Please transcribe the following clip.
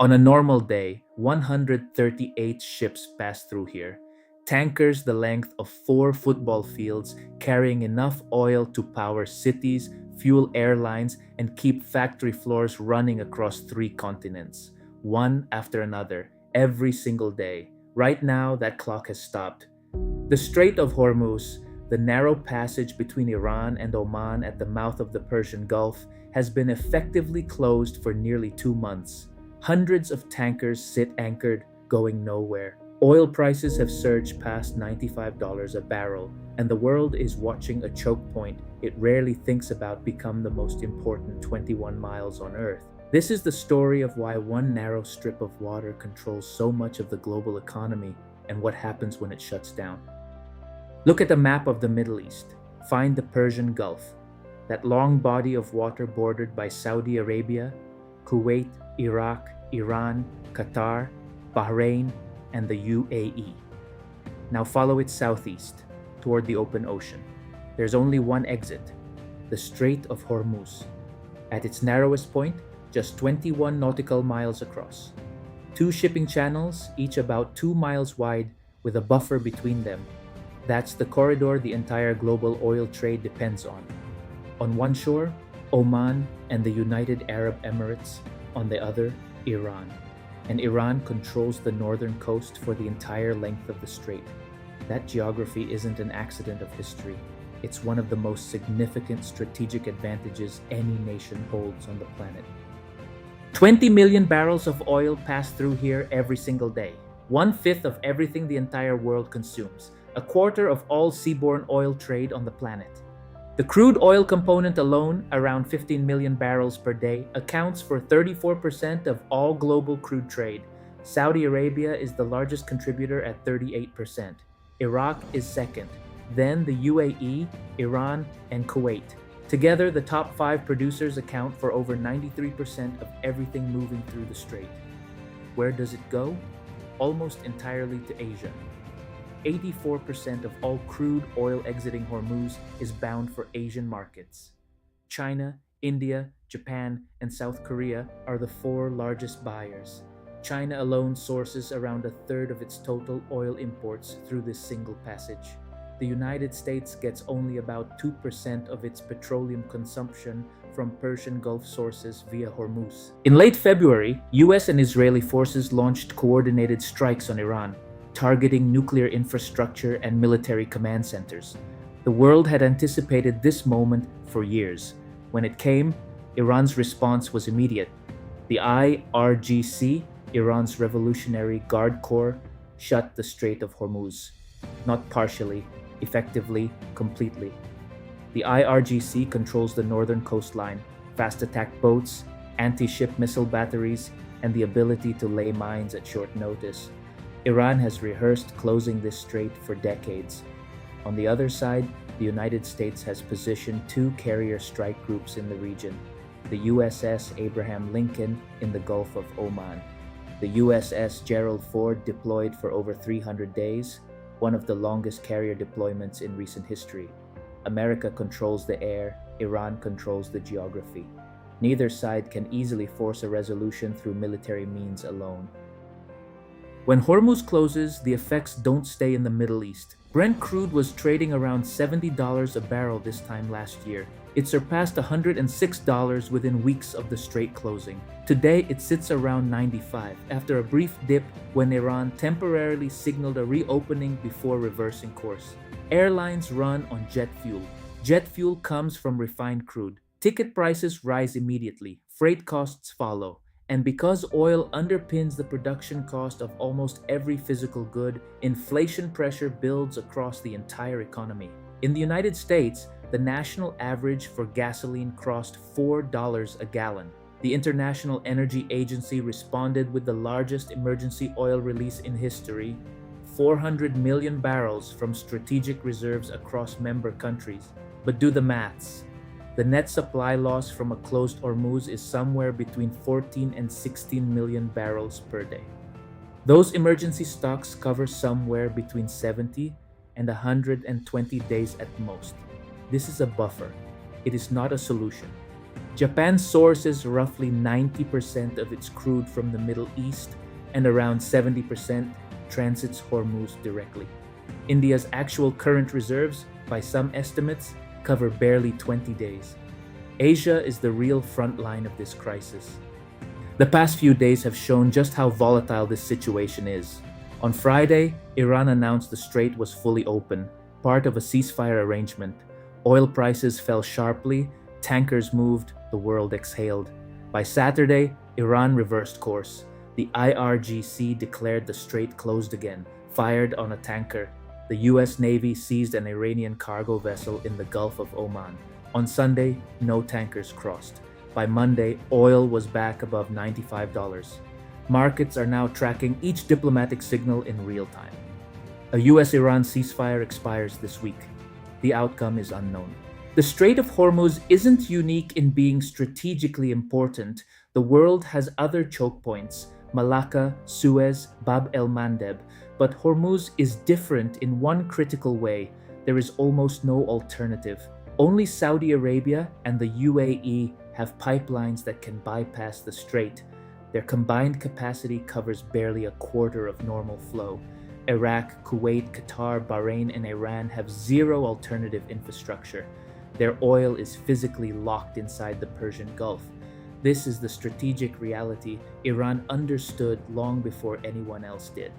On a normal day, 138 ships pass through here. Tankers the length of 4 football fields, carrying enough oil to power cities, fuel airlines, and keep factory floors running across 3 continents, one after another, every single day. Right now, that clock has stopped. The Strait of Hormuz, the narrow passage between Iran and Oman at the mouth of the Persian Gulf, has been effectively closed for nearly 2 months. Hundreds of tankers sit anchored, going nowhere. Oil prices have surged past $95 a barrel, and the world is watching a choke point it rarely thinks about become the most important 21 miles on Earth. This is the story of why one narrow strip of water controls so much of the global economy and what happens when it shuts down. Look at a map of the Middle East. Find the Persian Gulf, that long body of water bordered by Saudi Arabia, Kuwait, Iraq, Iran, Qatar, Bahrain, and the UAE. Now follow it southeast, toward the open ocean. There's only one exit, the Strait of Hormuz. At its narrowest point, just 21 nautical miles across. 2 shipping channels, each about 2 miles wide, with a buffer between them. That's the corridor the entire global oil trade depends on. On one shore, Oman and the United Arab Emirates. On the other, Iran. And Iran controls the northern coast for the entire length of the strait. That geography isn't an accident of history. It's one of the most significant strategic advantages any nation holds on the planet. 20 million barrels of oil pass through here every single day. 1/5 of everything the entire world consumes. A quarter of all seaborne oil trade on the planet. The crude oil component alone, around 15 million barrels per day, accounts for 34% of all global crude trade. Saudi Arabia is the largest contributor at 38%. Iraq is second. Then the UAE, Iran, and Kuwait. Together, the top 5 producers account for over 93% of everything moving through the strait. Where does it go? Almost entirely to Asia. 84% of all crude oil exiting Hormuz is bound for Asian markets. China, India, Japan, and South Korea are the 4 largest buyers. China alone sources around a third of its total oil imports through this single passage. The United States gets only about 2% of its petroleum consumption from Persian Gulf sources via Hormuz. In late February, US and Israeli forces launched coordinated strikes on Iran, targeting nuclear infrastructure and military command centers. The world had anticipated this moment for years. When it came, Iran's response was immediate. The IRGC, Iran's Revolutionary Guard Corps, shut the Strait of Hormuz. Not partially, effectively, completely. The IRGC controls the northern coastline, fast attack boats, anti-ship missile batteries, and the ability to lay mines at short notice. Iran has rehearsed closing this strait for decades. On the other side, the United States has positioned 2 carrier strike groups in the region, the USS Abraham Lincoln in the Gulf of Oman, the USS Gerald Ford deployed for over 300 days, one of the longest carrier deployments in recent history. America controls the air, Iran controls the geography. Neither side can easily force a resolution through military means alone. When Hormuz closes, the effects don't stay in the Middle East. Brent crude was trading around $70 a barrel this time last year. It surpassed $106 within weeks of the strait closing. Today, it sits around $95 after a brief dip when Iran temporarily signaled a reopening before reversing course. Airlines run on jet fuel. Jet fuel comes from refined crude. Ticket prices rise immediately. Freight costs follow. And because oil underpins the production cost of almost every physical good, inflation pressure builds across the entire economy. In the United States, the national average for gasoline crossed $4 a gallon. The International Energy Agency responded with the largest emergency oil release in history, 400 million barrels from strategic reserves across member countries. But do the maths. The net supply loss from a closed Hormuz is somewhere between 14 and 16 million barrels per day. Those emergency stocks cover somewhere between 70 and 120 days at most. This is a buffer. It is not a solution. Japan sources roughly 90% of its crude from the Middle East, and around 70% transits Hormuz directly. India's actual current reserves, by some estimates, cover barely 20 days. Asia is the real front line of this crisis. The past few days have shown just how volatile this situation is. On Friday, Iran announced the strait was fully open, part of a ceasefire arrangement. Oil prices fell sharply, tankers moved, the world exhaled. By Saturday, Iran reversed course. The IRGC declared the strait closed again, fired on a tanker. The US Navy seized an Iranian cargo vessel in the Gulf of Oman. On Sunday, no tankers crossed. By Monday, oil was back above $95. Markets are now tracking each diplomatic signal in real time. A US-Iran ceasefire expires this week. The outcome is unknown. The Strait of Hormuz isn't unique in being strategically important. The world has other choke points, Malacca, Suez, Bab el-Mandeb, but Hormuz is different in one critical way. There is almost no alternative. Only Saudi Arabia and the UAE have pipelines that can bypass the strait. Their combined capacity covers barely a quarter of normal flow. Iraq, Kuwait, Qatar, Bahrain, and Iran have zero alternative infrastructure. Their oil is physically locked inside the Persian Gulf. This is the strategic reality Iran understood long before anyone else did.